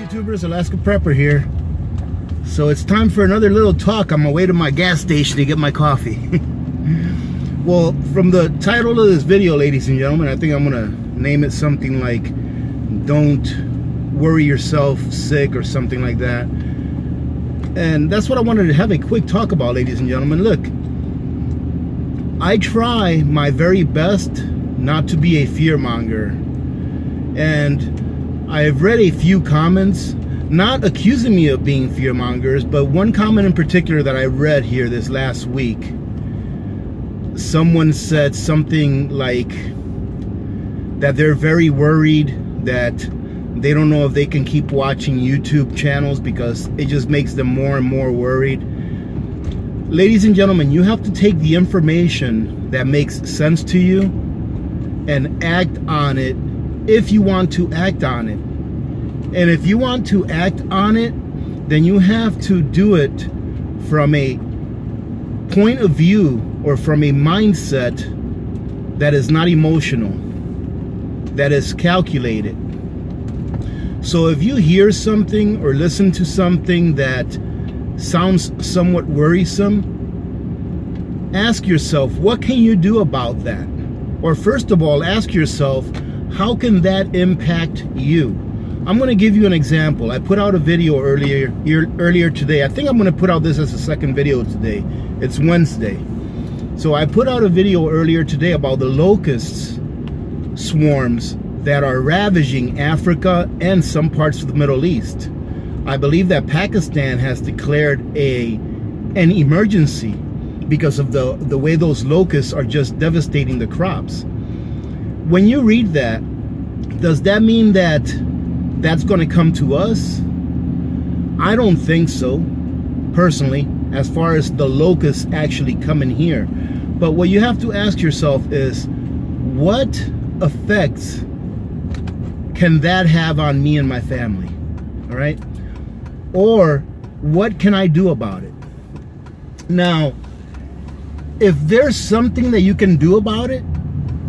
YouTubers, Alaska Prepper here. So it's time for another little talk on my way to my gas station to get my coffee. Well, from the title of this video, ladies and gentlemen, I think I'm gonna name it something like "Don't Worry Yourself Sick" or something like that. And that's what I wanted to have a quick talk about, ladies and gentlemen. Look, I try my very best not to be a fearmonger, and I've read a few comments not accusing me of being fearmongers, but one comment in particular that I read here this last week. Someone said something like that they're very worried that they don't know if they can keep watching YouTube channels because it just makes them more and more worried. Ladies and gentlemen, you have to take the information that makes sense to you and act on it if you want to act on it. And if you want to act on it, then you have to do it from a point of view or from a mindset that is not emotional, that is calculated. So if you hear something or listen to something that sounds somewhat worrisome, ask yourself, what can you do about that? Or first of all, ask yourself, how can that impact you? I'm going to give you an example. I put out a video earlier today. I think I'm going to put out this as a second video today. It's Wednesday. So I put out a video earlier today about the locust swarms that are ravaging Africa and some parts of the Middle East. I believe that Pakistan has declared an emergency because of the way those locusts are just devastating the crops. When you read that, does that mean that that's going to come to us? I don't think so, personally, as far as the locusts actually coming here. But what you have to ask yourself is, what effects can that have on me and my family? All right? Or what can I do about it? Now, if there's something that you can do about it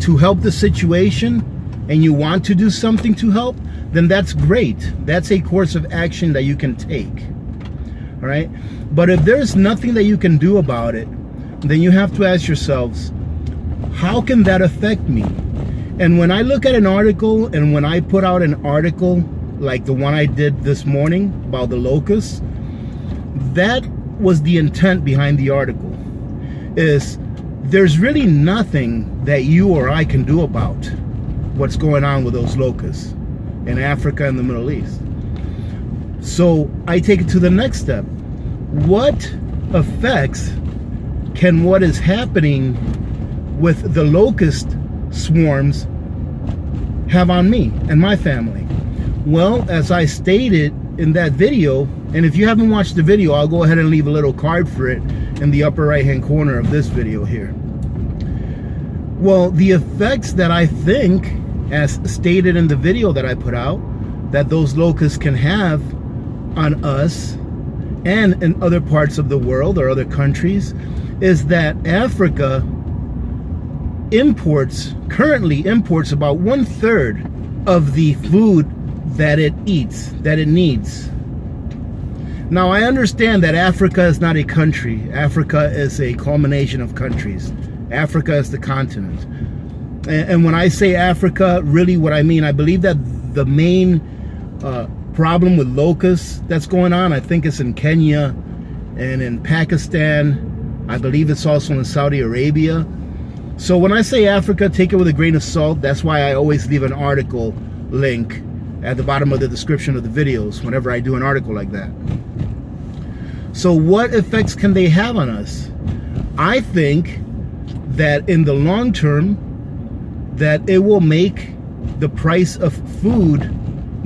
to help the situation, and you want to do something to help, then that's great. That's a course of action that you can take. All right? But if there's nothing that you can do about it, then you have to ask yourselves, how can that affect me? And when I look at an article, and when I put out an article like the one I did this morning about the locusts, that was the intent behind the article, is there's really nothing that you or I can do about what's going on with those locusts in Africa and the Middle East. So I take it to the next step. What effects can what is happening with the locust swarms have on me and my family? Well, as I stated in that video, and if you haven't watched the video, I'll go ahead and leave a little card for it in the upper right hand corner of this video here. Well, the effects that I think, as stated in the video that I put out, that those locusts can have on us and in other parts of the world or other countries, is that Africa currently imports about 1/3 of the food that it eats, that it needs. Now, I understand that Africa is not a country. Africa is a culmination of countries. Africa is the continent. And when I say Africa, really what I mean, I believe that the main problem with locusts that's going on, I think it's in Kenya and in Pakistan. I believe it's also in Saudi Arabia. So when I say Africa, take it with a grain of salt. That's why I always leave an article link at the bottom of the description of the videos whenever I do an article like that. So what effects can they have on us? I think that in the long term, that it will make the price of food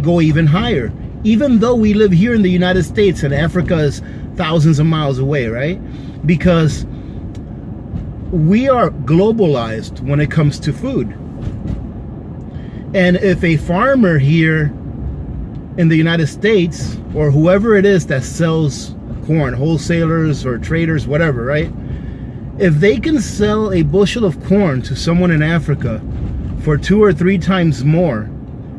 go even higher. Even though we live here in the United States and Africa is thousands of miles away, right? Because we are globalized when it comes to food. And if a farmer here in the United States, or whoever it is that sells corn, wholesalers or traders, whatever, right? If they can sell a bushel of corn to someone in Africa for 2 or 3 times more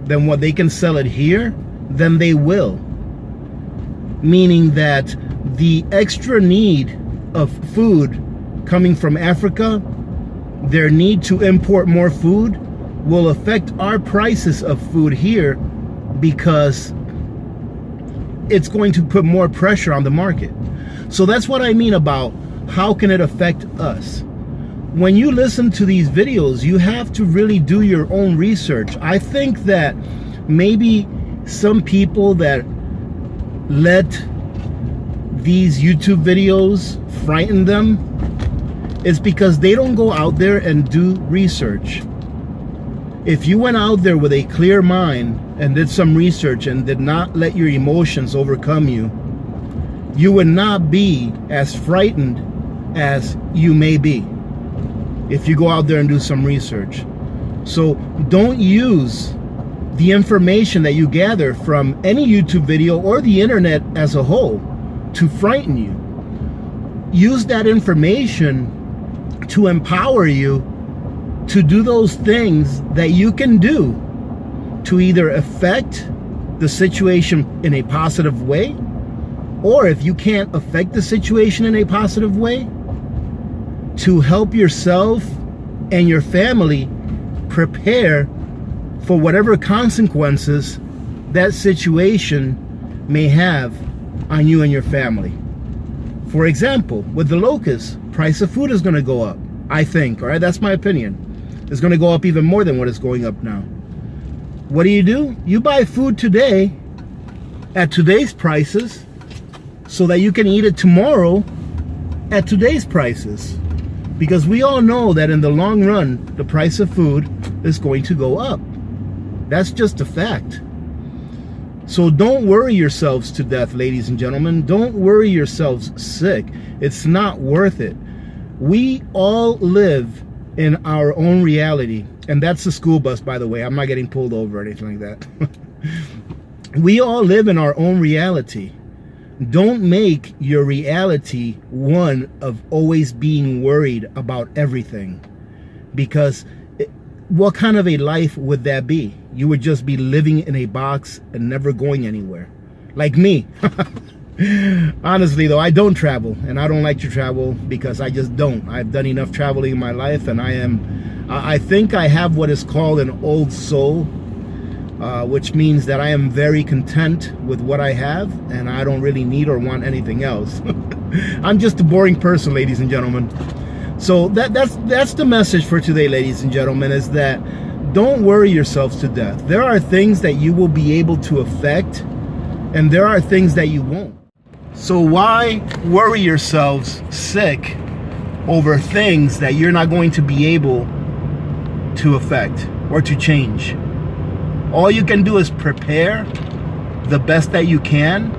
than what they can sell it here, then they will. Meaning that the extra need of food coming from Africa, their need to import more food, will affect our prices of food here, because it's going to put more pressure on the market. So that's what I mean about how can it affect us. When you listen to these videos, you have to really do your own research. I think that maybe some people that let these YouTube videos frighten them is because they don't go out there and do research. If you went out there with a clear mind and did some research and did not let your emotions overcome you, you would not be as frightened as you may be if you go out there and do some research. So don't use the information that you gather from any YouTube video or the internet as a whole to frighten you. Use that information to empower you to do those things that you can do to either affect the situation in a positive way, or if you can't affect the situation in a positive way, to help yourself and your family prepare for whatever consequences that situation may have on you and your family. For example, with the locusts, price of food is going to go up, I think. All right, that's my opinion. It's going to go up even more than what it's going up now. What do? You buy food today at today's prices so that you can eat it tomorrow at today's prices. Because we all know that in the long run, the price of food is going to go up. That's just a fact. So don't worry yourselves to death, ladies and gentlemen. Don't worry yourselves sick. It's not worth it. We all live in our own reality. And that's the school bus, by the way. I'm not getting pulled over or anything like that. We all live in our own reality. Don't make your reality one of always being worried about everything. Because what kind of a life would that be? You would just be living in a box and never going anywhere. Like me. Honestly though, I don't travel, and I don't like to travel because I just don't. I've done enough traveling in my life, and I think I have what is called an old soul, which means that I am very content with what I have, and I don't really need or want anything else. I'm just a boring person, ladies and gentlemen. So that's the message for today, ladies and gentlemen, is that don't worry yourselves to death. There are things that you will be able to affect, and there are things that you won't. So why worry yourselves sick over things that you're not going to be able to affect or to change? All you can do is prepare the best that you can,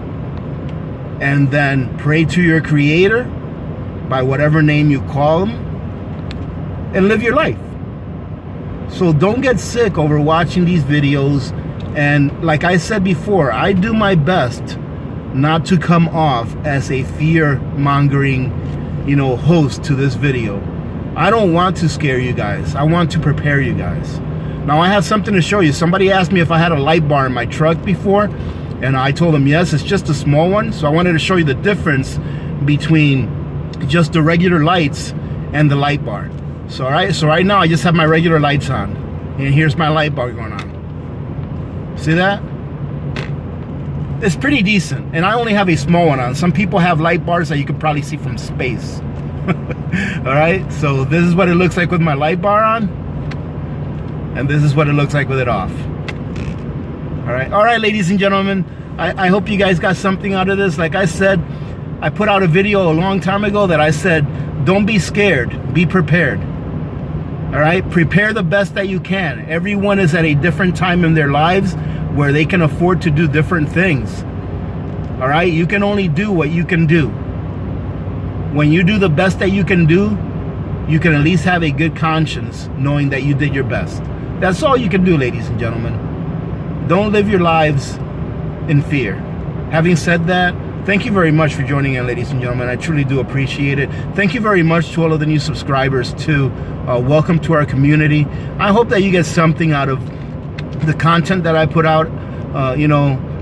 and then pray to your Creator by whatever name you call him, and live your life. So don't get sick over watching these videos. And like I said before, I do my best not to come off as a fear-mongering, host to this video. I don't want to scare you guys. I want to prepare you guys. Now I have something to show you. Somebody asked me if I had a light bar in my truck before, and I told them yes, it's just a small one. So I wanted to show you the difference between just the regular lights and the light bar. So right now I just have my regular lights on, and here's my light bar going on. See that? It's pretty decent, and I only have a small one on. Some people have light bars that you could probably see from space. All right, so this is what it looks like with my light bar on, and this is what it looks like with it off. All right, ladies and gentlemen, I hope you guys got something out of this. Like I said, I put out a video a long time ago that I said, don't be scared, be prepared. All right, prepare the best that you can. Everyone is at a different time in their lives where they can afford to do different things. All right, you can only do what you can do. When you do the best that you can do, you can at least have a good conscience knowing that you did your best. That's all you can do, ladies and gentlemen. Don't live your lives in fear. Having said that, thank you very much for joining in, ladies and gentlemen. I truly do appreciate it. Thank you very much to all of the new subscribers too. Welcome to our community. I hope that you get something out of the content that I put out.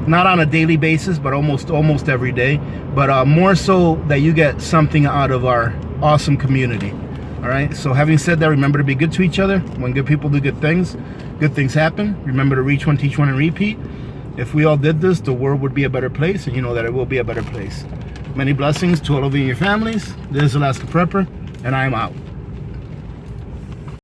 not on a daily basis, but almost every day. But more so that you get something out of our awesome community. All right. So having said that, remember to be good to each other. When good people do good things happen. Remember to reach one, teach one, and repeat. If we all did this, the world would be a better place, and you know that it will be a better place. Many blessings to all of you and your families. This is Alaska Prepper, and I am out.